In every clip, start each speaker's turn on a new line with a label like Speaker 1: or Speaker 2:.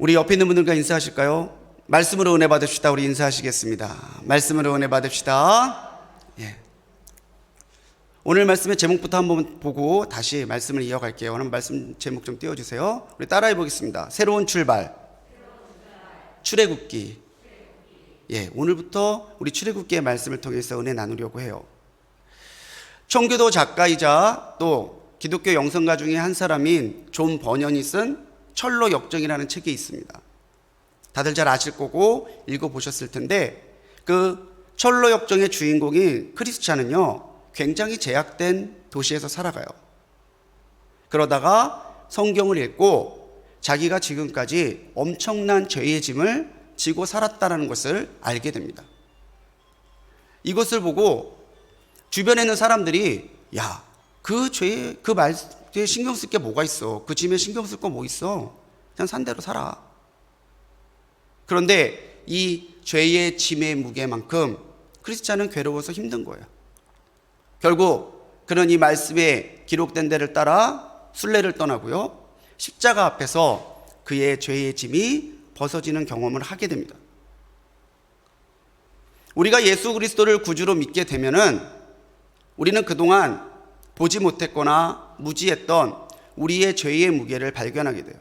Speaker 1: 우리 옆에 있는 분들과 인사하실까요? 말씀으로 은혜 받읍시다. 우리 인사하시겠습니다. 말씀으로 은혜 받읍시다. 예. 오늘 말씀의 제목부터 한번 보고 다시 말씀을 이어갈게요. 오늘 말씀 제목 좀 띄워주세요. 우리 따라해 보겠습니다. 새로운 출발. 출애굽기. 예, 오늘부터 우리 출애굽기의 말씀을 통해서 은혜 나누려고 해요. 청교도 작가이자 또 기독교 영성가 중에 한 사람인 존 버년이 쓴 철로 역정이라는 책이 있습니다. 다들 잘 아실 거고 읽어보셨을 텐데, 그 철로 역정의 주인공인 크리스찬은요, 굉장히 제약된 도시에서 살아가요. 그러다가 성경을 읽고 자기가 지금까지 엄청난 죄의 짐을 지고 살았다는 것을 알게 됩니다. 이것을 보고 주변에 있는 사람들이, 야, 그 죄에 신경 쓸 게 뭐가 있어? 그 짐에 신경 쓸 거 뭐 있어? 그냥 산 대로 살아. 그런데 이 죄의 짐의 무게만큼 크리스찬은 괴로워서 힘든 거예요. 결국 그는 이 말씀에 기록된 데를 따라 순례를 떠나고요, 십자가 앞에서 그의 죄의 짐이 벗어지는 경험을 하게 됩니다. 우리가 예수 그리스도를 구주로 믿게 되면은 우리는 그동안 보지 못했거나 무지했던 우리의 죄의 무게를 발견하게 돼요.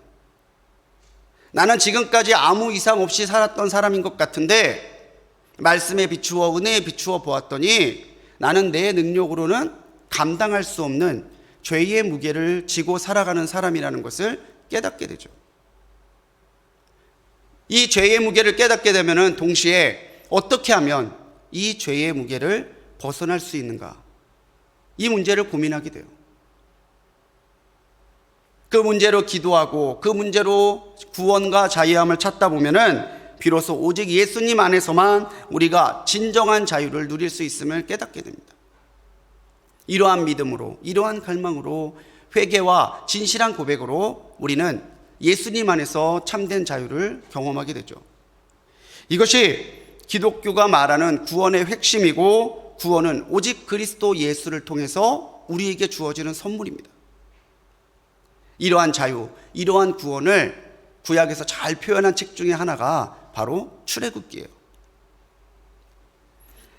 Speaker 1: 나는 지금까지 아무 이상 없이 살았던 사람인 것 같은데 말씀에 비추어 은혜에 비추어 보았더니 나는 내 능력으로는 감당할 수 없는 죄의 무게를 지고 살아가는 사람이라는 것을 깨닫게 되죠. 이 죄의 무게를 깨닫게 되면 동시에 어떻게 하면 이 죄의 무게를 벗어날 수 있는가, 이 문제를 고민하게 돼요. 그 문제로 기도하고 그 문제로 구원과 자유함을 찾다 보면은 비로소 오직 예수님 안에서만 우리가 진정한 자유를 누릴 수 있음을 깨닫게 됩니다. 이러한 믿음으로, 이러한 갈망으로, 회개와 진실한 고백으로 우리는 예수님 안에서 참된 자유를 경험하게 되죠. 이것이 기독교가 말하는 구원의 핵심이고, 구원은 오직 그리스도 예수를 통해서 우리에게 주어지는 선물입니다. 이러한 자유, 이러한 구원을 구약에서 잘 표현한 책 중에 하나가 바로 출애굽기예요.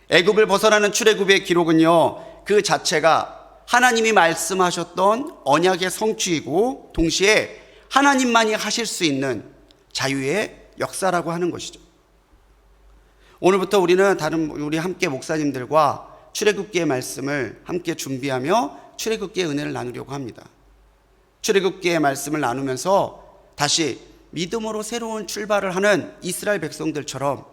Speaker 1: 애굽을 벗어나는 출애굽의 기록은요, 그 자체가 하나님이 말씀하셨던 언약의 성취이고 동시에 하나님만이 하실 수 있는 자유의 역사라고 하는 것이죠. 오늘부터 우리는 우리 함께 목사님들과 출애굽기의 말씀을 함께 준비하며 출애굽기의 은혜를 나누려고 합니다. 출애굽기의 말씀을 나누면서 다시 믿음으로 새로운 출발을 하는 이스라엘 백성들처럼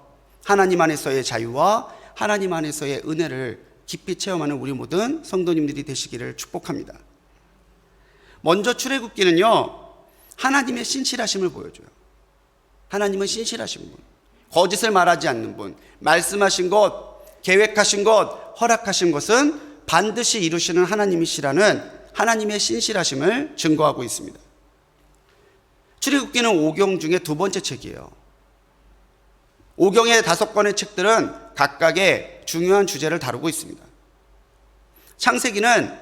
Speaker 1: 하나님 안에서의 자유와 하나님 안에서의 은혜를 깊이 체험하는 우리 모든 성도님들이 되시기를 축복합니다. 먼저 출애굽기는요, 하나님의 신실하심을 보여줘요. 하나님은 신실하신 분, 거짓을 말하지 않는 분, 말씀하신 것, 계획하신 것, 허락하신 것은 반드시 이루시는 하나님이시라는 하나님의 신실하심을 증거하고 있습니다. 출애굽기는 오경 중에 두 번째 책이에요. 오경의 5권의 책들은 각각의 중요한 주제를 다루고 있습니다. 창세기는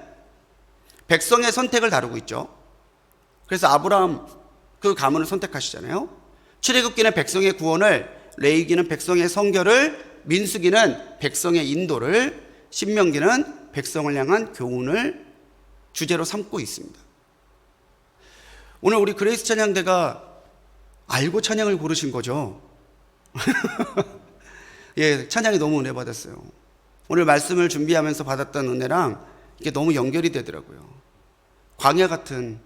Speaker 1: 백성의 선택을 다루고 있죠. 그래서 아브라함 그 가문을 선택하시잖아요. 출애굽기는 백성의 구원을, 레위기는 백성의 성결을, 민수기는 백성의 인도를, 신명기는 백성을 향한 교훈을 주제로 삼고 있습니다. 오늘 우리 그레이스 찬양대가 알고 찬양을 고르신 거죠? 예, 찬양이 너무 은혜 받았어요. 오늘 말씀을 준비하면서 받았던 은혜랑 이게 너무 연결이 되더라고요. 광야 같은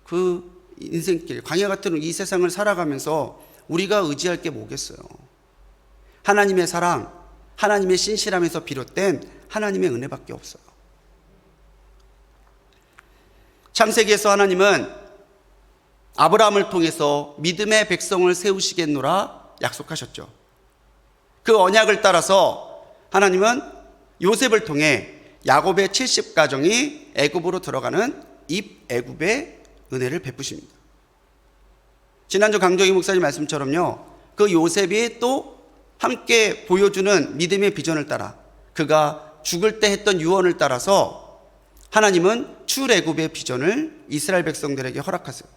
Speaker 1: 그 인생길, 광야 같은 이 세상을 살아가면서 우리가 의지할 게 뭐겠어요? 하나님의 사랑, 하나님의 신실함에서 비롯된 하나님의 은혜밖에 없어요. 창세기에서 하나님은 아브라함을 통해서 믿음의 백성을 세우시겠노라 약속하셨죠. 그 언약을 따라서 하나님은 요셉을 통해 야곱의 70가정이 애굽으로 들어가는 입애굽의 은혜를 베푸십니다. 지난주 강정희 목사님 말씀처럼요, 그 요셉이 또 함께 보여주는 믿음의 비전을 따라, 그가 죽을 때 했던 유언을 따라서 하나님은 출애굽의 비전을 이스라엘 백성들에게 허락하세요.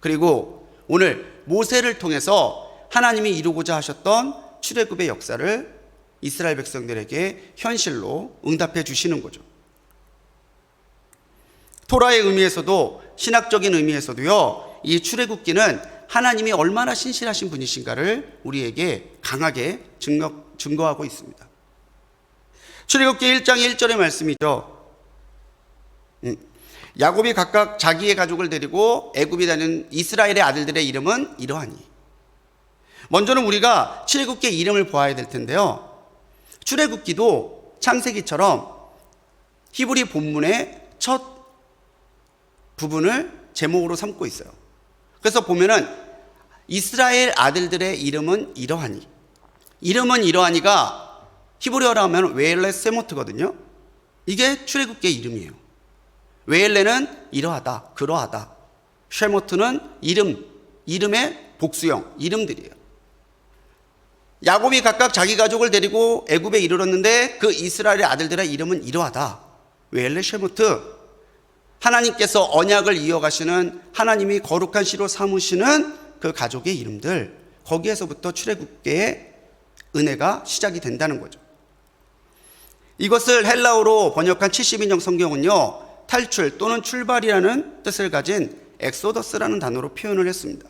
Speaker 1: 그리고 오늘 모세를 통해서 하나님이 이루고자 하셨던 출애굽의 역사를 이스라엘 백성들에게 현실로 응답해 주시는 거죠. 토라의 의미에서도 신학적인 의미에서도요, 이 출애굽기는 하나님이 얼마나 신실하신 분이신가를 우리에게 강하게 증거하고 있습니다. 출애굽기 1장 1절의 말씀이죠. 야곱이 각각 자기의 가족을 데리고 애굽에 다니는 이스라엘의 아들들의 이름은 이러하니. 먼저는 우리가 출애굽기의 이름을 보아야 될 텐데요, 출애굽기도 창세기처럼 히브리 본문의 첫 부분을 제목으로 삼고 있어요. 그래서 보면은 이스라엘 아들들의 이름은 이러하니, 이름은 이러하니가 히브리어로 하면 웨일레 세모트거든요. 이게 출애굽기의 이름이에요. 웨일레는 이러하다, 그러하다. 쉐모트는 이름의 복수형, 이름들이에요. 야곱이 각각 자기 가족을 데리고 애굽에 이르렀는데 그 이스라엘의 아들들의 이름은 이러하다. 웨일레 쉐모트. 하나님께서 언약을 이어가시는, 하나님이 거룩한 씨로 삼으시는 그 가족의 이름들, 거기에서부터 출애굽기의 은혜가 시작이 된다는 거죠. 이것을 헬라어로 번역한 72년 성경은요, 탈출 또는 출발이라는 뜻을 가진 엑소더스라는 단어로 표현을 했습니다.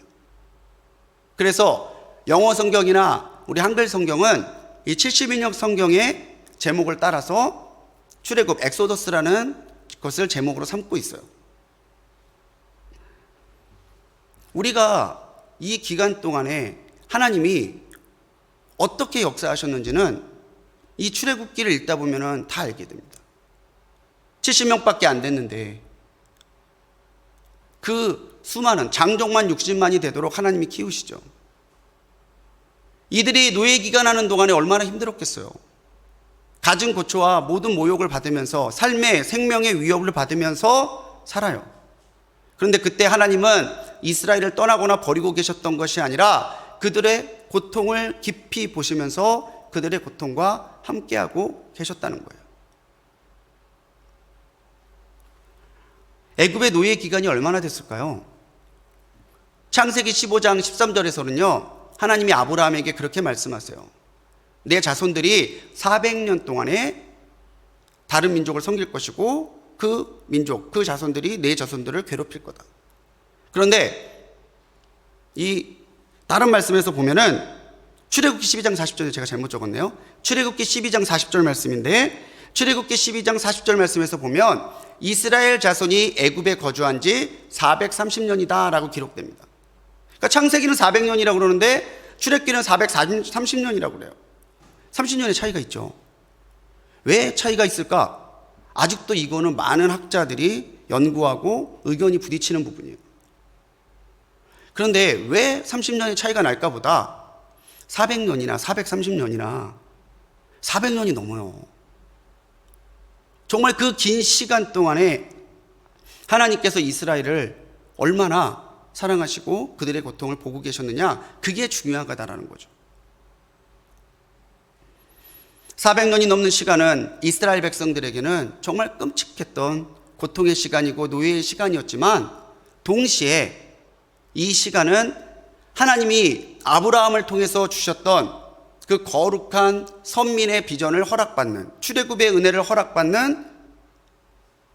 Speaker 1: 그래서 영어 성경이나 우리 한글 성경은 이 72년 성경의 제목을 따라서 출애굽 엑소더스라는 것을 제목으로 삼고 있어요. 우리가 이 기간 동안에 하나님이 어떻게 역사하셨는지는 이 출애굽기를 읽다 보면 다 알게 됩니다. 70명밖에 안 됐는데 그 수많은 장족만 60만이 되도록 하나님이 키우시죠. 이들이 노예 기간하는 동안에 얼마나 힘들었겠어요. 갖은 고초와 모든 모욕을 받으면서 삶의 생명의 위협을 받으면서 살아요. 그런데 그때 하나님은 이스라엘을 떠나거나 버리고 계셨던 것이 아니라 그들의 고통을 깊이 보시면서 그들의 고통과 함께하고 계셨다는 거예요. 애굽의 노예 기간이 얼마나 됐을까요? 창세기 15장 13절에서는요, 하나님이 아브라함에게 그렇게 말씀하세요. 내 자손들이 400년 동안에 다른 민족을 섬길 것이고 그 민족, 그 자손들이 내 자손들을 괴롭힐 거다. 그런데 이 다른 말씀에서 보면은 출애굽기 12장 40절에 제가 잘못 적었네요. 출애굽기 12장 40절 말씀인데, 출애굽기 12장 40절 말씀에서 보면 이스라엘 자손이 애굽에 거주한 지 430년이다 라고 기록됩니다. 그러니까 창세기는 400년이라고 그러는데 출애굽기는 430년이라고 그래요. 30년의 차이가 있죠. 왜 차이가 있을까? 아직도 이거는 많은 학자들이 연구하고 의견이 부딪히는 부분이에요. 그런데 왜 30년의 차이가 날까 보다 400년이나 430년이나 400년이 넘어요. 정말 그 긴 시간 동안에 하나님께서 이스라엘을 얼마나 사랑하시고 그들의 고통을 보고 계셨느냐, 그게 중요하다라는 거죠. 400년이 넘는 시간은 이스라엘 백성들에게는 정말 끔찍했던 고통의 시간이고 노예의 시간이었지만, 동시에 이 시간은 하나님이 아브라함을 통해서 주셨던 그 거룩한 선민의 비전을 허락받는, 출애굽의 은혜를 허락받는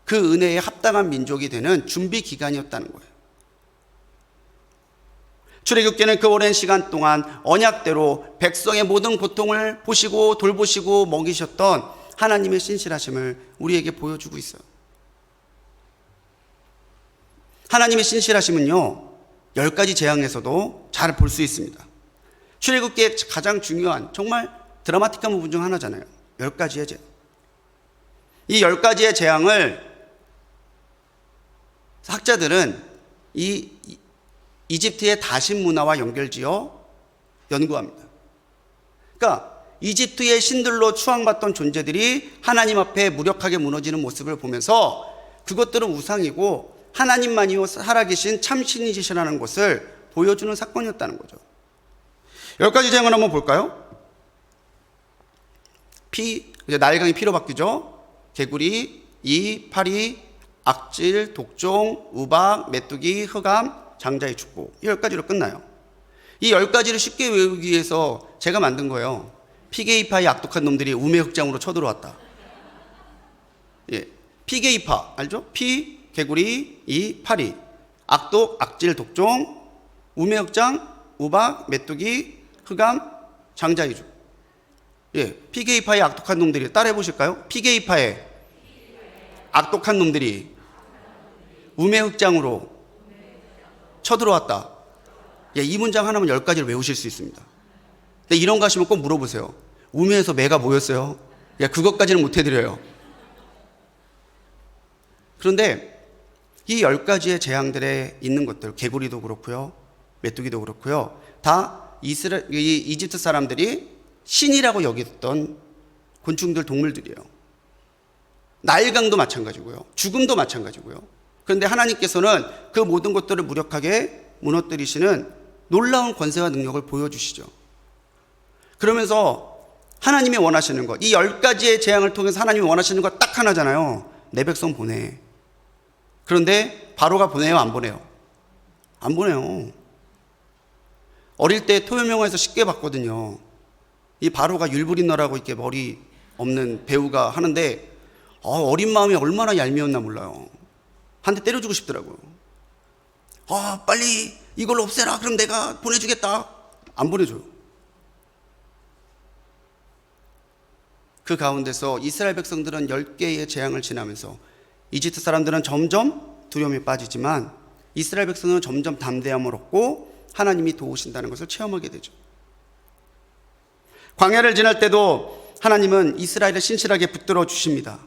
Speaker 1: 그 은혜에 합당한 민족이 되는 준비 기간이었다는 거예요. 출애굽기는 그 오랜 시간 동안 언약대로 백성의 모든 고통을 보시고 돌보시고 먹이셨던 하나님의 신실하심을 우리에게 보여주고 있어요. 하나님의 신실하심은요, 10가지 재앙에서도 잘 볼 수 있습니다. 출애굽기의 가장 중요한, 정말 드라마틱한 부분 중 하나잖아요. 10가지의 재앙. 이 10가지의 재앙을 학자들은 이 이집트의 다신 문화와 연결지어 연구합니다. 그러니까 이집트의 신들로 추앙받던 존재들이 하나님 앞에 무력하게 무너지는 모습을 보면서 그것들은 우상이고 하나님만이 살아계신 참신이시라는 것을 보여주는 사건이었다는 거죠. 10가지 재앙을 한번 볼까요? 피, 나일강이 피로 바뀌죠. 개구리, 이, 파리, 악질, 독종, 우박, 메뚜기, 흑암, 장자의 축복. 이 10가지로 끝나요. 이 10가지를 쉽게 외우기 위해서 제가 만든 거예요. 피게이파의 악독한 놈들이 우매 흑장으로 쳐들어왔다. 예, 피게이파 알죠? 피, 개구리, 이, 파리. 악독, 악질, 독종, 우매 흑장, 우박, 메뚜기, 흑암, 장자이주. 예, 피게이파의 악독한 놈들이 따라해 보실까요? 피게이파의 악독한 놈들이 우매 흑장으로 쳐들어왔다. 예, 이 문장 하나면 10가지를 외우실 수 있습니다. 근데 이런 거 하시면 꼭 물어보세요. 우매에서 매가 뭐였어요? 예, 그것까지는 못 해드려요. 그런데 이 10가지의 재앙들에 있는 것들, 개구리도 그렇고요, 메뚜기도 그렇고요, 다 이집트 사람들이 신이라고 여겼던 곤충들, 동물들이에요. 나일강도 마찬가지고요, 죽음도 마찬가지고요. 그런데 하나님께서는 그 모든 것들을 무력하게 무너뜨리시는 놀라운 권세와 능력을 보여주시죠. 그러면서 하나님이 원하시는 것, 이 10가지의 재앙을 통해서 하나님이 원하시는 것 딱 하나잖아요. 내 백성 보내. 그런데 바로가 보내요, 안 보내요? 안 보내요. 어릴 때 토요명화에서 쉽게 봤거든요. 이 바로가 율브린너라고 이렇게 머리 없는 배우가 하는데 어린 마음이 얼마나 얄미웠나 몰라요. 한 대 때려주고 싶더라고요. 빨리 이걸 없애라. 그럼 내가 보내주겠다. 안 보내줘요. 그 가운데서 이스라엘 백성들은 10개의 재앙을 지나면서 이집트 사람들은 점점 두려움에 빠지지만 이스라엘 백성은 점점 담대함을 얻고 하나님이 도우신다는 것을 체험하게 되죠. 광야를 지날 때도 하나님은 이스라엘을 신실하게 붙들어 주십니다.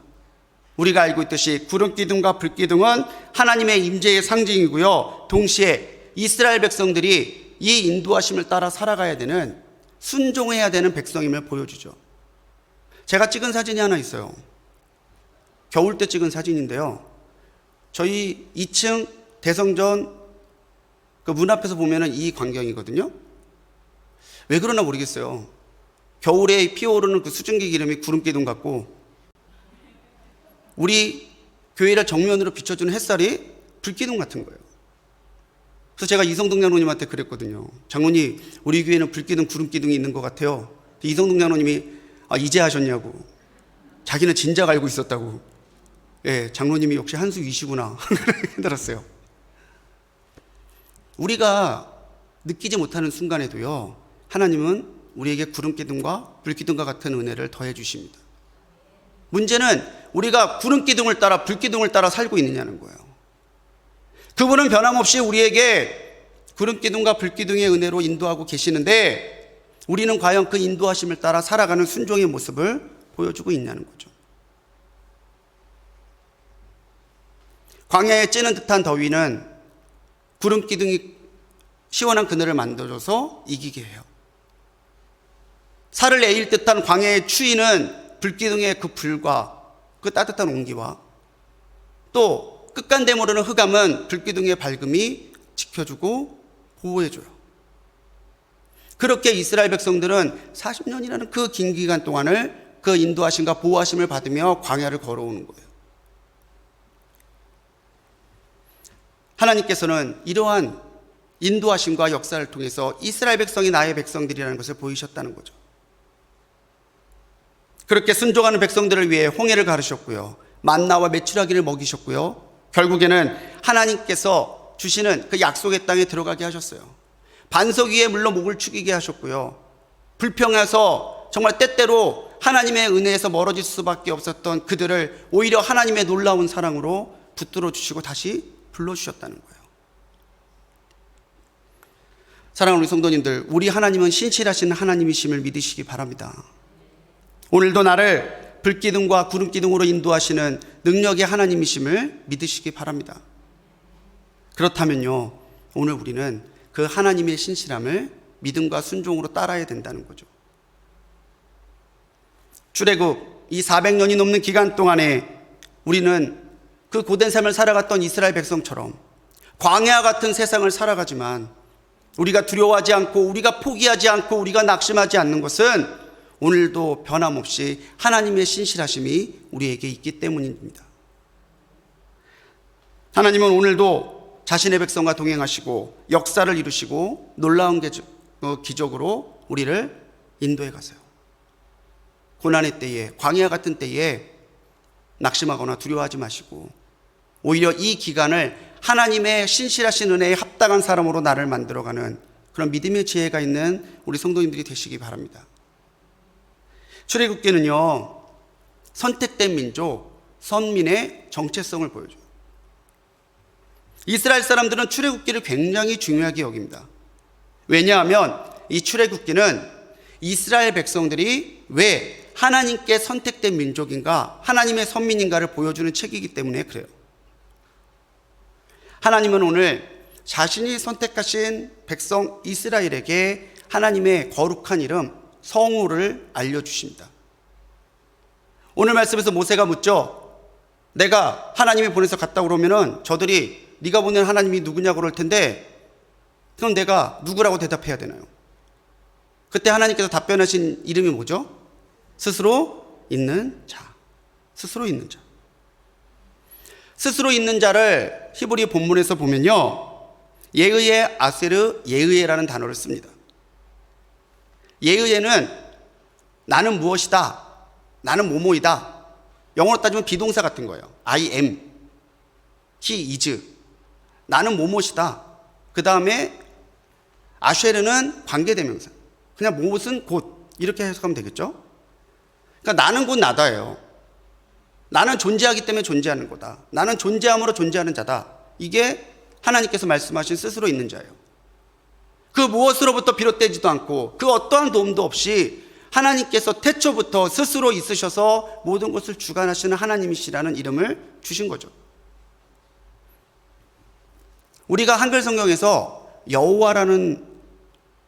Speaker 1: 우리가 알고 있듯이 구름 기둥과 불 기둥은 하나님의 임재의 상징이고요, 동시에 이스라엘 백성들이 이 인도하심을 따라 살아가야 되는, 순종해야 되는 백성임을 보여주죠. 제가 찍은 사진이 하나 있어요. 겨울 때 찍은 사진인데요, 저희 2층 대성전 그 문 앞에서 보면은 이 광경이거든요. 왜 그러나 모르겠어요. 겨울에 피어오르는 그 수증기 기름이 구름 기둥 같고, 우리 교회를 정면으로 비춰주는 햇살이 불기둥 같은 거예요. 그래서 제가 이성동 장로님한테 그랬거든요. 장로님, 우리 교회는 불기둥, 구름기둥이 있는 것 같아요. 이성동 장로님이 이제 하셨냐고. 자기는 진작 알고 있었다고. 예, 장로님이 역시 한수 위시구나. 들었어요. 우리가 느끼지 못하는 순간에도요, 하나님은 우리에게 구름기둥과 불기둥과 같은 은혜를 더해 주십니다. 문제는 우리가 구름기둥을 따라 불기둥을 따라 살고 있느냐는 거예요. 그분은 변함없이 우리에게 구름기둥과 불기둥의 은혜로 인도하고 계시는데, 우리는 과연 그 인도하심을 따라 살아가는 순종의 모습을 보여주고 있냐는 거죠. 광야에 찌는 듯한 더위는 구름기둥이 시원한 그늘을 만들어줘서 이기게 해요. 살을 에일 듯한 광야의 추위는 불기둥의 그 불과 그 따뜻한 온기와, 또 끝간데 모르는 흑암은 불기둥의 밝음이 지켜주고 보호해줘요. 그렇게 이스라엘 백성들은 40년이라는 그 긴 기간 동안을 그 인도하심과 보호하심을 받으며 광야를 걸어오는 거예요. 하나님께서는 이러한 인도하심과 역사를 통해서 이스라엘 백성이 나의 백성들이라는 것을 보이셨다는 거죠. 그렇게 순종하는 백성들을 위해 홍해를 가르셨고요, 만나와 메추라기를 먹이셨고요, 결국에는 하나님께서 주시는 그 약속의 땅에 들어가게 하셨어요. 반석 위에 물러 목을 축이게 하셨고요, 불평해서 정말 때때로 하나님의 은혜에서 멀어질 수밖에 없었던 그들을 오히려 하나님의 놀라운 사랑으로 붙들어 주시고 다시 불러주셨다는 거예요. 사랑하는 우리 성도님들, 우리 하나님은 신실하신 하나님이심을 믿으시기 바랍니다. 오늘도 나를 불기둥과 구름기둥으로 인도하시는 능력의 하나님이심을 믿으시기 바랍니다. 그렇다면요, 오늘 우리는 그 하나님의 신실함을 믿음과 순종으로 따라야 된다는 거죠. 출애굽 이 400년이 넘는 기간 동안에 우리는 그 고된 삶을 살아갔던 이스라엘 백성처럼 광야 같은 세상을 살아가지만, 우리가 두려워하지 않고, 우리가 포기하지 않고, 우리가 낙심하지 않는 것은 오늘도 변함없이 하나님의 신실하심이 우리에게 있기 때문입니다. 하나님은 오늘도 자신의 백성과 동행하시고 역사를 이루시고 놀라운 기적으로 우리를 인도해 가세요. 고난의 때에, 광야 같은 때에 낙심하거나 두려워하지 마시고 오히려 이 기간을 하나님의 신실하신 은혜에 합당한 사람으로 나를 만들어가는 그런 믿음의 지혜가 있는 우리 성도님들이 되시기 바랍니다. 출애굽기는요, 선택된 민족, 선민의 정체성을 보여줘요. 이스라엘 사람들은 출애굽기를 굉장히 중요하게 여깁니다. 왜냐하면 이 출애굽기는 이스라엘 백성들이 왜 하나님께 선택된 민족인가, 하나님의 선민인가를 보여주는 책이기 때문에 그래요. 하나님은 오늘 자신이 선택하신 백성 이스라엘에게 하나님의 거룩한 이름 성호를 알려주십니다. 오늘 말씀에서 모세가 묻죠. 내가 하나님이 보내서 갔다 오면은 저들이 네가 보낸 하나님이 누구냐고 그럴 텐데 그럼 내가 누구라고 대답해야 되나요? 그때 하나님께서 답변하신 이름이 뭐죠? 스스로 있는 자. 스스로 있는 자. 스스로 있는 자를 히브리 본문에서 보면요, 예의에 아세르 예의에라는 단어를 씁니다. 예의에는 나는 무엇이다, 나는 뭐뭐이다. 영어로 따지면 비동사 같은 거예요. I am, he is. 나는 뭐뭐이다. 그 다음에 아쉐르는 관계대명사. 그냥 무엇은 곧 이렇게 해석하면 되겠죠. 그러니까 나는 곧 나다예요. 나는 존재하기 때문에 존재하는 거다. 나는 존재함으로 존재하는 자다. 이게 하나님께서 말씀하신 스스로 있는 자예요. 그 무엇으로부터 비롯되지도 않고 그 어떠한 도움도 없이 하나님께서 태초부터 스스로 있으셔서 모든 것을 주관하시는 하나님이시라는 이름을 주신 거죠. 우리가 한글 성경에서 여호와라는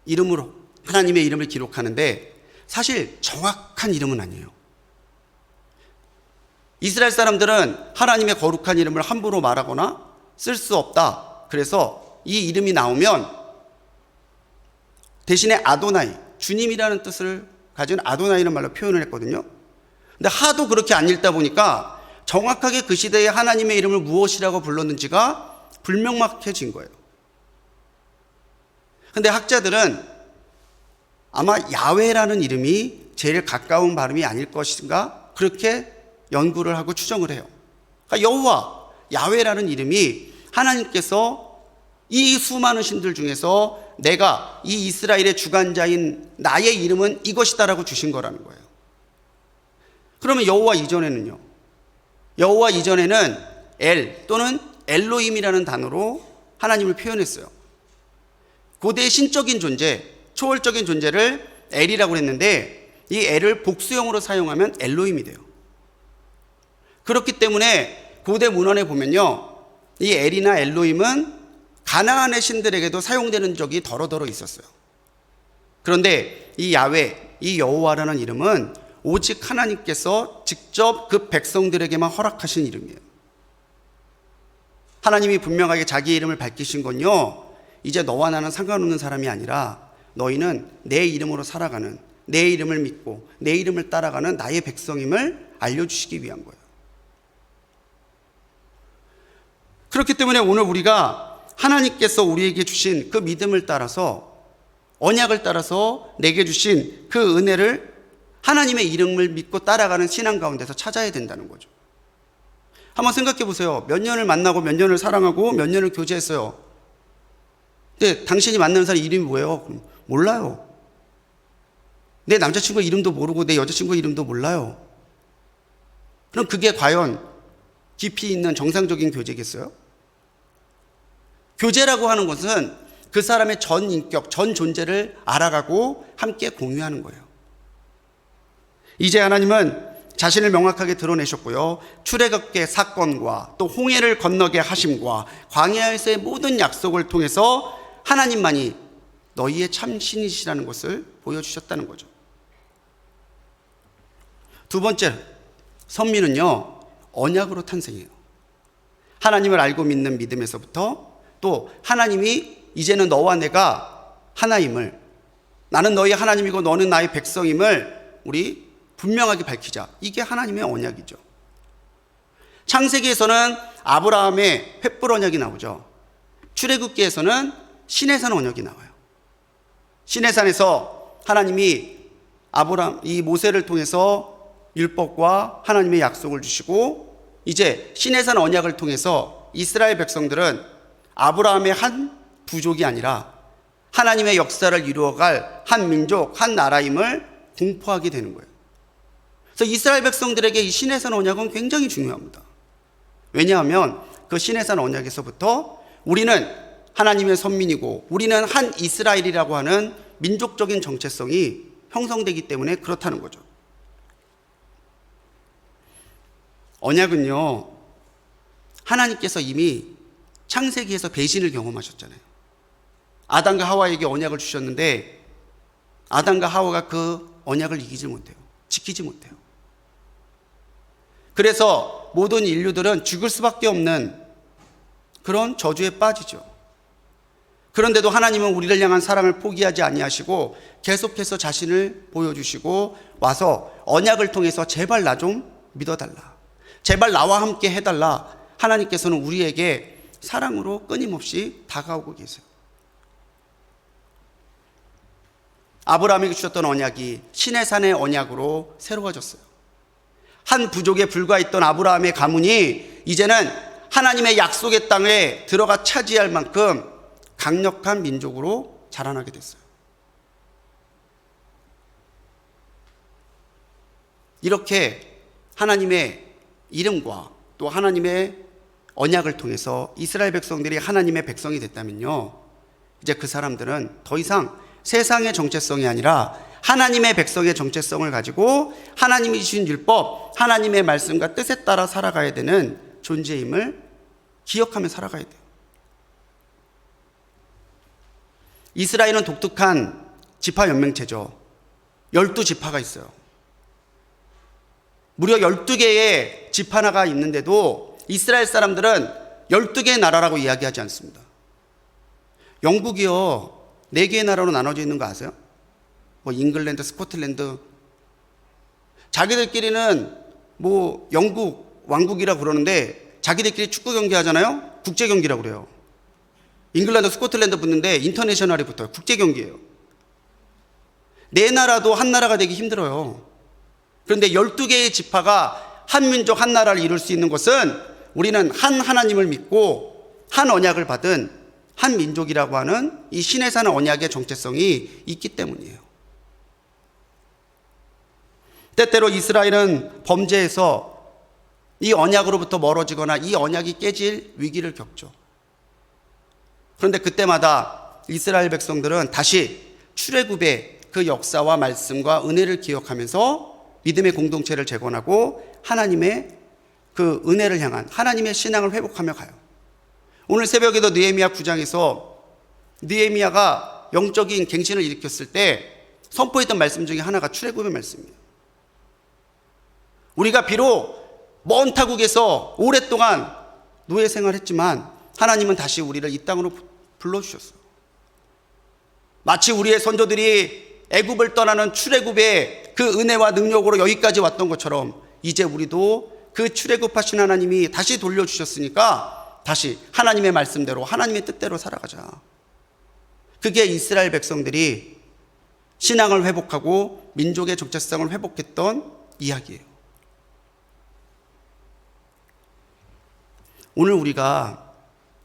Speaker 1: 이름으로 하나님의 이름을 기록하는데 사실 정확한 이름은 아니에요. 이스라엘 사람들은 하나님의 거룩한 이름을 함부로 말하거나 쓸 수 없다. 그래서 이 이름이 나오면 대신에 아도나이, 주님이라는 뜻을 가진 아도나이라는 말로 표현을 했거든요. 근데 하도 그렇게 안 읽다 보니까 정확하게 그 시대에 하나님의 이름을 무엇이라고 불렀는지가 불명확해진 거예요. 근데 학자들은 아마 야훼라는 이름이 제일 가까운 발음이 아닐 것인가 그렇게 연구를 하고 추정을 해요. 그러니까 여호와, 야훼라는 이름이 하나님께서 이 수많은 신들 중에서 내가 이 이스라엘의 주관자인 나의 이름은 이것이다라고 주신 거라는 거예요. 그러면 여호와 이전에는요? 여호와 이전에는 엘 또는 엘로힘이라는 단어로 하나님을 표현했어요. 고대의 신적인 존재, 초월적인 존재를 엘이라고 했는데 이 엘을 복수형으로 사용하면 엘로힘이 돼요. 그렇기 때문에 고대 문헌에 보면요, 이 엘이나 엘로힘은 가나안의 신들에게도 사용되는 적이 더러더러 있었어요. 그런데 이 야훼, 이 여호와라는 이름은 오직 하나님께서 직접 그 백성들에게만 허락하신 이름이에요. 하나님이 분명하게 자기의 이름을 밝히신 건요, 이제 너와 나는 상관없는 사람이 아니라 너희는 내 이름으로 살아가는, 내 이름을 믿고 내 이름을 따라가는 나의 백성임을 알려주시기 위한 거예요. 그렇기 때문에 오늘 우리가 하나님께서 우리에게 주신 그 믿음을 따라서, 언약을 따라서 내게 주신 그 은혜를 하나님의 이름을 믿고 따라가는 신앙 가운데서 찾아야 된다는 거죠. 한번 생각해 보세요. 몇 년을 만나고 몇 년을 사랑하고 몇 년을 교제했어요. 근데 당신이 만나는 사람 이름이 뭐예요? 몰라요. 내 남자친구 이름도 모르고 내 여자친구 이름도 몰라요. 그럼 그게 과연 깊이 있는 정상적인 교제겠어요? 교제라고 하는 것은 그 사람의 전 인격, 전 존재를 알아가고 함께 공유하는 거예요. 이제 하나님은 자신을 명확하게 드러내셨고요, 출애굽의 사건과 또 홍해를 건너게 하심과 광야에서의 모든 약속을 통해서 하나님만이 너희의 참 신이시라는 것을 보여주셨다는 거죠. 두 번째, 선민은요, 언약으로 탄생해요. 하나님을 알고 믿는 믿음에서부터 또 하나님이 이제는 너와 내가 하나임을, 나는 너희 하나님이고 너는 나의 백성임을 우리 분명하게 밝히자. 이게 하나님의 언약이죠. 창세기에서는 아브라함의 횃불 언약이 나오죠. 출애굽기에서는 신의 산 언약이 나와요. 시내산에서 하나님이 이 모세를 통해서 율법과 하나님의 약속을 주시고, 이제 시내산 언약을 통해서 이스라엘 백성들은 아브라함의 한 부족이 아니라 하나님의 역사를 이루어갈 한 민족, 한 나라임을 공포하게 되는 거예요. 그래서 이스라엘 백성들에게 이 시내산 언약은 굉장히 중요합니다. 왜냐하면 그 시내산 언약에서부터 우리는 하나님의 선민이고 우리는 한 이스라엘이라고 하는 민족적인 정체성이 형성되기 때문에 그렇다는 거죠. 언약은요, 하나님께서 이미 창세기에서 배신을 경험하셨잖아요. 아담과 하와에게 언약을 주셨는데 아담과 하와가 그 언약을 이기지 못해요. 지키지 못해요. 그래서 모든 인류들은 죽을 수밖에 없는 그런 저주에 빠지죠. 그런데도 하나님은 우리를 향한 사랑을 포기하지 아니하시고 계속해서 자신을 보여주시고 와서 언약을 통해서 제발 나 좀 믿어달라, 제발 나와 함께 해달라. 하나님께서는 우리에게 사랑으로 끊임없이 다가오고 계세요. 아브라함에게 주셨던 언약이 시내산의 언약으로 새로워졌어요. 한 부족에 불과했던 아브라함의 가문이 이제는 하나님의 약속의 땅에 들어가 차지할 만큼 강력한 민족으로 자라나게 됐어요. 이렇게 하나님의 이름과 또 하나님의 언약을 통해서 이스라엘 백성들이 하나님의 백성이 됐다면요, 이제 그 사람들은 더 이상 세상의 정체성이 아니라 하나님의 백성의 정체성을 가지고 하나님이 주신 율법, 하나님의 말씀과 뜻에 따라 살아가야 되는 존재임을 기억하며 살아가야 돼요. 이스라엘은 독특한 지파 연맹체죠. 12지파가 있어요. 무려 12개의 지파나가 있는데도 이스라엘 사람들은 12개의 나라라고 이야기하지 않습니다. 영국이요, 4개의 나라로 나눠져 있는 거 아세요? 뭐 잉글랜드, 스코틀랜드. 자기들끼리는 뭐 영국 왕국이라 그러는데 자기들끼리 축구 경기 하잖아요. 국제 경기라고 그래요. 잉글랜드, 스코틀랜드 붙는데 인터내셔널이 붙어요. 국제 경기예요. 네 나라도 한 나라가 되기 힘들어요. 그런데 12개의 지파가 한 민족, 한 나라를 이룰 수 있는 것은 우리는 한 하나님을 믿고 한 언약을 받은 한 민족이라고 하는 이 시내산 언약의 정체성이 있기 때문이에요. 때때로 이스라엘은 범죄에서 이 언약으로부터 멀어지거나 이 언약이 깨질 위기를 겪죠. 그런데 그때마다 이스라엘 백성들은 다시 출애굽의 그 역사와 말씀과 은혜를 기억하면서 믿음의 공동체를 재건하고 하나님의 그 은혜를 향한 하나님의 신앙을 회복하며 가요. 오늘 새벽에도 느헤미야 9장에서 느헤미야가 영적인 갱신을 일으켰을 때 선포했던 말씀 중에 하나가 출애굽의 말씀이에요. 우리가 비록 먼 타국에서 오랫동안 노예 생활했지만 하나님은 다시 우리를 이 땅으로 불러주셨어요. 마치 우리의 선조들이 애굽을 떠나는 출애굽의 그 은혜와 능력으로 여기까지 왔던 것처럼 이제 우리도 그 출애굽하신 하나님이 다시 돌려주셨으니까 다시 하나님의 말씀대로 하나님의 뜻대로 살아가자. 그게 이스라엘 백성들이 신앙을 회복하고 민족의 정체성을 회복했던 이야기예요. 오늘 우리가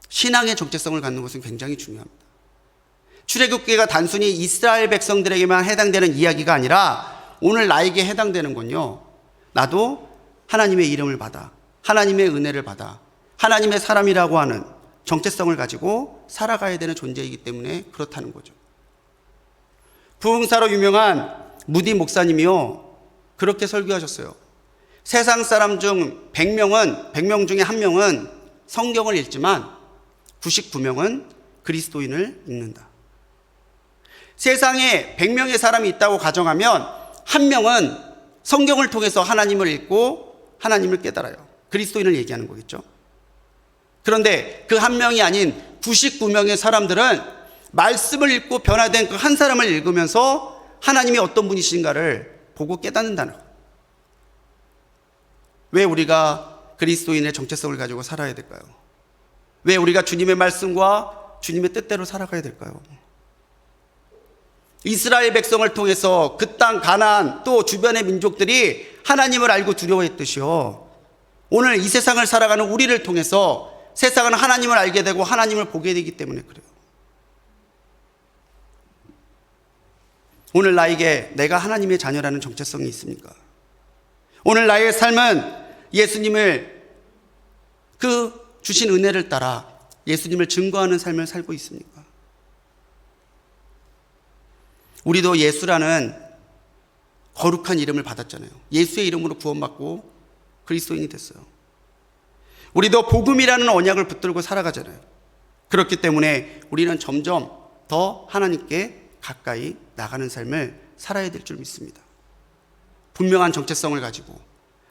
Speaker 1: 신앙의 정체성을 갖는 것은 굉장히 중요합니다. 출애굽기가 단순히 이스라엘 백성들에게만 해당되는 이야기가 아니라 오늘 나에게 해당되는 건요, 나도 하나님의 이름을 받아 하나님의 은혜를 받아 하나님의 사람이라고 하는 정체성을 가지고 살아가야 되는 존재이기 때문에 그렇다는 거죠. 부흥사로 유명한 무디 목사님이요, 그렇게 설교하셨어요. 세상 사람 중 100명 중에 1명은 성경을 읽지만 99명은 그리스도인을 읽는다. 세상에 100명의 사람이 있다고 가정하면 1명은 성경을 통해서 하나님을 읽고 하나님을 깨달아요. 그리스도인을 얘기하는 거겠죠. 그런데 그 1명이 아닌 99명의 사람들은 말씀을 읽고 변화된 그 한 사람을 읽으면서 하나님이 어떤 분이신가를 보고 깨닫는다는 거예요. 왜 우리가 그리스도인의 정체성을 가지고 살아야 될까요? 왜 우리가 주님의 말씀과 주님의 뜻대로 살아가야 될까요? 이스라엘 백성을 통해서 그 땅 가나안 또 주변의 민족들이 하나님을 알고 두려워했듯이요, 오늘 이 세상을 살아가는 우리를 통해서 세상은 하나님을 알게 되고 하나님을 보게 되기 때문에 그래요. 오늘 나에게 내가 하나님의 자녀라는 정체성이 있습니까? 오늘 나의 삶은 예수님을, 그 주신 은혜를 따라 예수님을 증거하는 삶을 살고 있습니까? 우리도 예수라는 거룩한 이름을 받았잖아요. 예수의 이름으로 구원받고 그리스도인이 됐어요. 우리도 복음이라는 언약을 붙들고 살아가잖아요. 그렇기 때문에 우리는 점점 더 하나님께 가까이 나가는 삶을 살아야 될 줄 믿습니다. 분명한 정체성을 가지고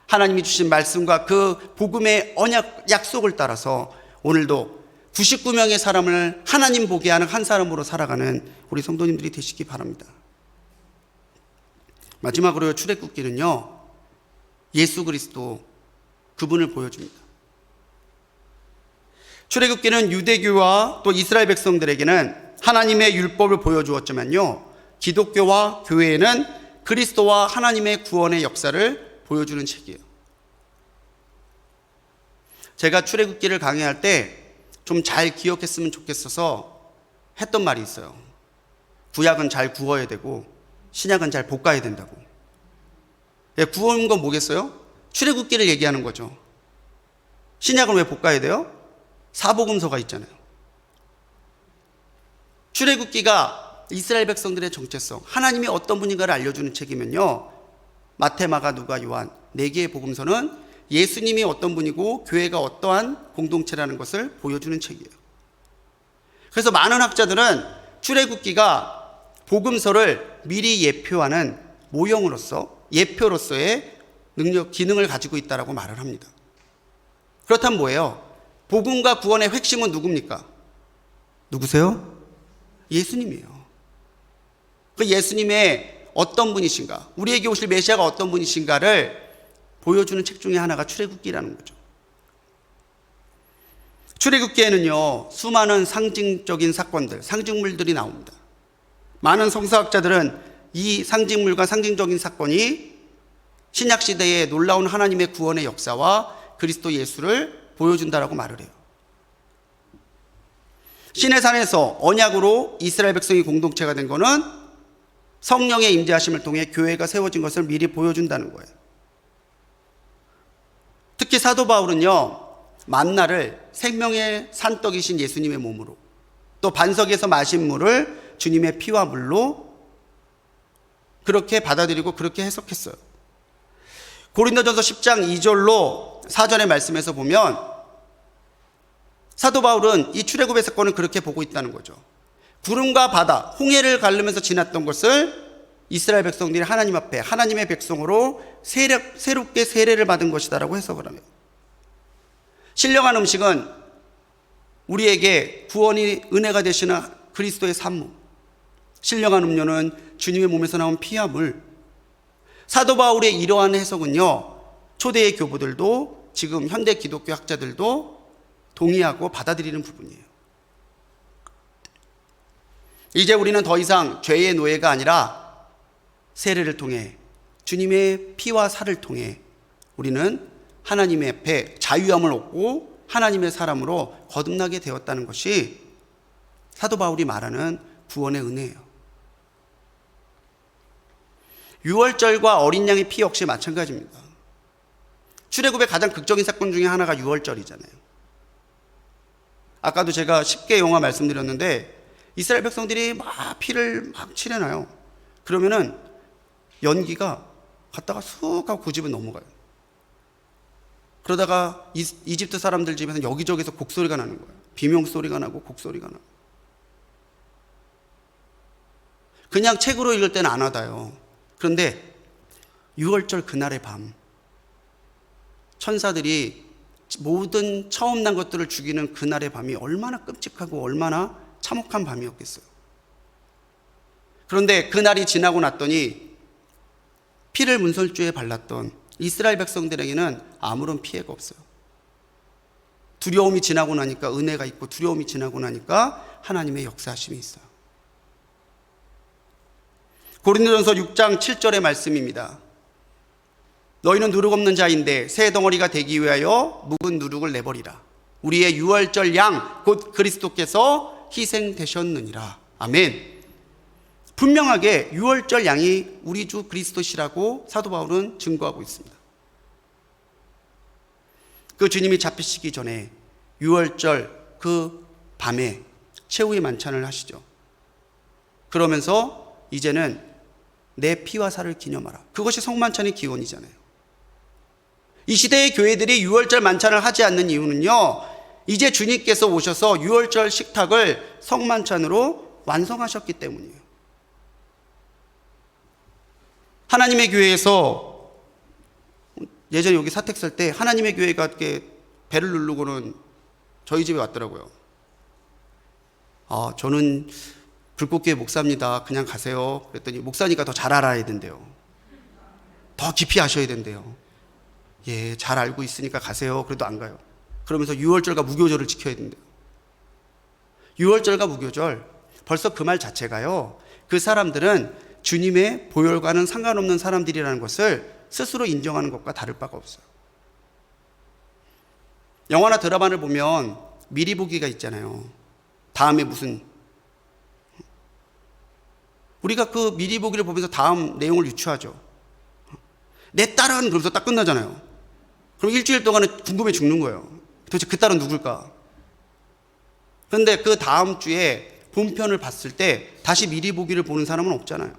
Speaker 1: 하나님이 주신 말씀과 그 복음의 언약 약속을 따라서 오늘도 99명의 사람을 하나님 보게 하는 한 사람으로 살아가는 우리 성도님들이 되시기 바랍니다. 마지막으로 출애굽기는요, 예수 그리스도 그분을 보여줍니다. 출애굽기는 유대교와 또 이스라엘 백성들에게는 하나님의 율법을 보여주었지만요, 기독교와 교회에는 그리스도와 하나님의 구원의 역사를 보여주는 책이에요. 제가 출애굽기를 강의할 때 좀 잘 기억했으면 좋겠어서 했던 말이 있어요. 구약은 잘 구워야 되고 신약은 잘 볶아야 된다고. 구운 건 뭐겠어요? 출애굽기를 얘기하는 거죠. 신약은 왜 볶아야 돼요? 사복음서가 있잖아요. 출애굽기가 이스라엘 백성들의 정체성, 하나님이 어떤 분인가를 알려주는 책이면요, 마태, 마가, 누가, 요한 4개의 복음서는 예수님이 어떤 분이고 교회가 어떠한 공동체라는 것을 보여주는 책이에요. 그래서 많은 학자들은 출애굽기가 복음서를 미리 예표하는 모형으로서, 예표로서의 능력, 기능을 가지고 있다고 말을 합니다. 그렇다면 뭐예요? 복음과 구원의 핵심은 누굽니까? 누구세요? 예수님이에요. 그 예수님의 어떤 분이신가, 우리에게 오실 메시아가 어떤 분이신가를 보여주는 책 중에 하나가 출애굽기라는 거죠. 출애굽기에는요, 수많은 상징적인 사건들, 상징물들이 나옵니다. 많은 성서학자들은 이 상징물과 상징적인 사건이 신약시대의 놀라운 하나님의 구원의 역사와 그리스도 예수를 보여준다라고 말을 해요. 시내산에서 언약으로 이스라엘 백성이 공동체가 된 것은 성령의 임재하심을 통해 교회가 세워진 것을 미리 보여준다는 거예요. 특히 사도 바울은요, 만나를 생명의 산떡이신 예수님의 몸으로, 또 반석에서 마신 물을 주님의 피와 물로 그렇게 받아들이고 그렇게 해석했어요. 고린도전서 10장 2절로 4절의 말씀에서 보면 사도 바울은 이 출애굽의 사건을 그렇게 보고 있다는 거죠. 구름과 바다, 홍해를 가르면서 지났던 것을 이스라엘 백성들이 하나님 앞에 하나님의 백성으로 새롭게 세례를 받은 것이다라고 해석을 하며, 신령한 음식은 우리에게 구원이 은혜가 되시는 그리스도의 산모, 신령한 음료는 주님의 몸에서 나온 피와 물. 사도 바울의 이러한 해석은요, 초대의 교부들도 지금 현대 기독교 학자들도 동의하고 받아들이는 부분이에요. 이제 우리는 더 이상 죄의 노예가 아니라 세례를 통해, 주님의 피와 살을 통해 우리는 하나님의 앞에 자유함을 얻고 하나님의 사람으로 거듭나게 되었다는 것이 사도 바울이 말하는 구원의 은혜예요. 유월절과 어린 양의 피 역시 마찬가지입니다. 출애굽의 가장 극적인 사건 중에 하나가 유월절이잖아요. 아까도 제가 10개 영화 말씀드렸는데 이스라엘 백성들이 막 피를 막 칠해놔요. 그러면은 연기가 갔다가 쑥 하고 그 집은 넘어가요. 그러다가 이집트 사람들 집에서 여기저기서 곡소리가 나는 거예요. 비명소리가 나고 곡소리가 나고. 그냥 책으로 읽을 때는 안 와닿아요. 그런데 6월절 그날의 밤, 천사들이 모든 처음 난 것들을 죽이는 그날의 밤이 얼마나 끔찍하고 얼마나 참혹한 밤이었겠어요. 그런데 그날이 지나고 났더니 피를 문설주에 발랐던 이스라엘 백성들에게는 아무런 피해가 없어요. 두려움이 지나고 나니까 은혜가 있고, 두려움이 지나고 나니까 하나님의 역사하심이 있어요. 고린도전서 6장 7절의 말씀입니다. 너희는 누룩 없는 자인데 새 덩어리가 되기 위하여 묵은 누룩을 내버리라. 우리의 유월절 양 곧 그리스도께서 희생되셨느니라. 아멘. 분명하게 유월절 양이 우리 주 그리스도시라고 사도 바울은 증거하고 있습니다. 그 주님이 잡히시기 전에 유월절 그 밤에 최후의 만찬을 하시죠. 그러면서 이제는 내 피와 살을 기념하라. 그것이 성만찬의 기원이잖아요. 이 시대의 교회들이 유월절 만찬을 하지 않는 이유는요, 이제 주님께서 오셔서 유월절 식탁을 성만찬으로 완성하셨기 때문이에요. 하나님의 교회에서 예전에 여기 사택 살 때 하나님의 교회가 이렇게 배를 누르고는 저희 집에 왔더라고요. 저는 불꽃교회 목사입니다. 그냥 가세요. 그랬더니 목사니까 더 잘 알아야 된대요. 더 깊이 아셔야 된대요. 예, 잘 알고 있으니까 가세요. 그래도 안 가요. 그러면서 유월절과 무교절을 지켜야 된대요. 유월절과 무교절, 벌써 그 말 자체가요, 그 사람들은 주님의 보혈과는 상관없는 사람들이라는 것을 스스로 인정하는 것과 다를 바가 없어요. 영화나 드라마를 보면 미리 보기가 있잖아요. 다음에 무슨, 우리가 그 미리 보기를 보면서 다음 내용을 유추하죠. 내 딸은 그러면서 딱 끝나잖아요. 그럼 일주일 동안은 궁금해 죽는 거예요. 도대체 그 딸은 누굴까? 그런데 그 다음 주에 본편을 봤을 때 다시 미리 보기를 보는 사람은 없잖아요.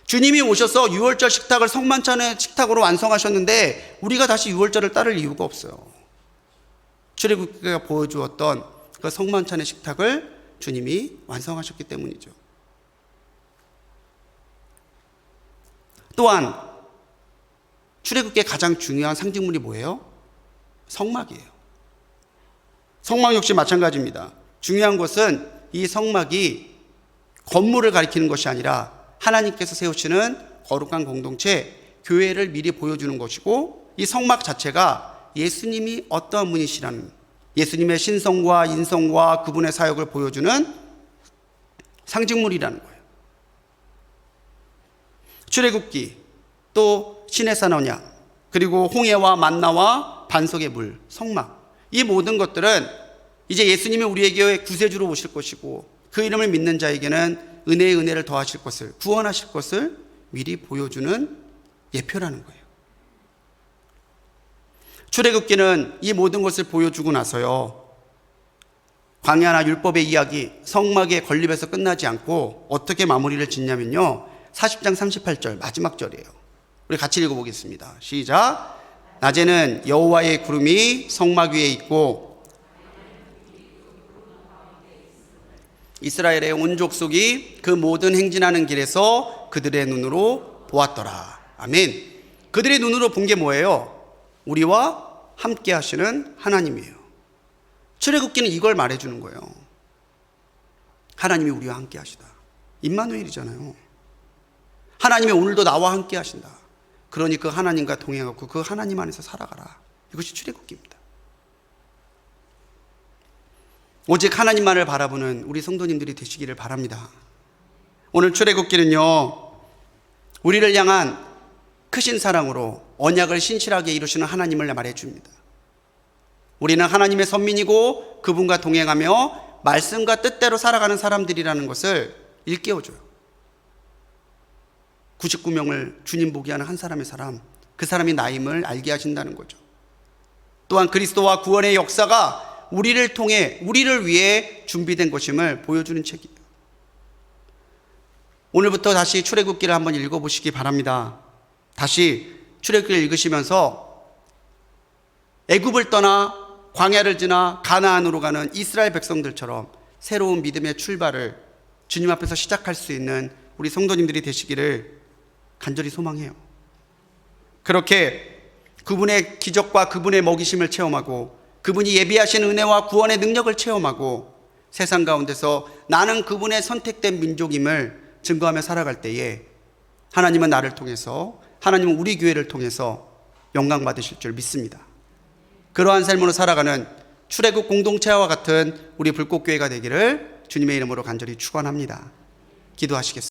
Speaker 1: 주님이 오셔서 유월절 식탁을 성만찬의 식탁으로 완성하셨는데 우리가 다시 유월절을 따를 이유가 없어요. 출애굽기가 보여주었던 그 성만찬의 식탁을 주님이 완성하셨기 때문이죠. 또한 출애굽기의 가장 중요한 상징물이 뭐예요? 성막이에요. 성막 역시 마찬가지입니다. 중요한 것은 이 성막이 건물을 가리키는 것이 아니라 하나님께서 세우시는 거룩한 공동체, 교회를 미리 보여주는 것이고, 이 성막 자체가 예수님이 어떠한 분이시라는, 예수님의 신성과 인성과 그분의 사역을 보여주는 상징물이라는 거예요. 출애굽기, 또 시내산 언약, 그리고 홍해와 만나와 반석의 물, 성막, 이 모든 것들은 이제 예수님이 우리에게 구세주로 오실 것이고 그 이름을 믿는 자에게는 은혜의 은혜를 더하실 것을, 구원하실 것을 미리 보여주는 예표라는 거예요. 출애굽기는 이 모든 것을 보여주고 나서요, 광야나 율법의 이야기, 성막의 건립에서 끝나지 않고 어떻게 마무리를 짓냐면요, 40장 38절 마지막 절이에요. 우리 같이 읽어보겠습니다. 시작. 낮에는 여호와의 구름이 성막 위에 있고 이스라엘의 온 족속이 그 모든 행진하는 길에서 그들의 눈으로 보았더라. 아멘. 그들의 눈으로 본 게 뭐예요? 우리와 함께 하시는 하나님이에요. 출애굽기는 이걸 말해주는 거예요. 하나님이 우리와 함께 하시다. 임마누엘이잖아요. 하나님이 오늘도 나와 함께 하신다. 그러니 그 하나님과 동행하고 그 하나님 안에서 살아가라. 이것이 출애굽기입니다. 오직 하나님만을 바라보는 우리 성도님들이 되시기를 바랍니다. 오늘 출애굽기는요, 우리를 향한 크신 사랑으로 언약을 신실하게 이루시는 하나님을 말해줍니다. 우리는 하나님의 선민이고 그분과 동행하며 말씀과 뜻대로 살아가는 사람들이라는 것을 일깨워줘요. 99명을 주님 보게 하는 한 사람의 사람, 그 사람이 나임을 알게 하신다는 거죠. 또한 그리스도와 구원의 역사가 우리를 통해 우리를 위해 준비된 것임을 보여주는 책이에요. 오늘부터 다시 출애굽기를 한번 읽어보시기 바랍니다. 다시 출애굽기를 읽으시면서 애굽을 떠나 광야를 지나 가나안으로 가는 이스라엘 백성들처럼 새로운 믿음의 출발을 주님 앞에서 시작할 수 있는 우리 성도님들이 되시기를 간절히 소망해요. 그렇게 그분의 기적과 그분의 먹이심을 체험하고 그분이 예비하신 은혜와 구원의 능력을 체험하고 세상 가운데서 나는 그분의 선택된 민족임을 증거하며 살아갈 때에 하나님은 나를 통해서, 하나님은 우리 교회를 통해서 영광 받으실 줄 믿습니다. 그러한 삶으로 살아가는 출애굽 공동체와 같은 우리 불꽃교회가 되기를 주님의 이름으로 간절히 축원합니다. 기도하시겠습니다.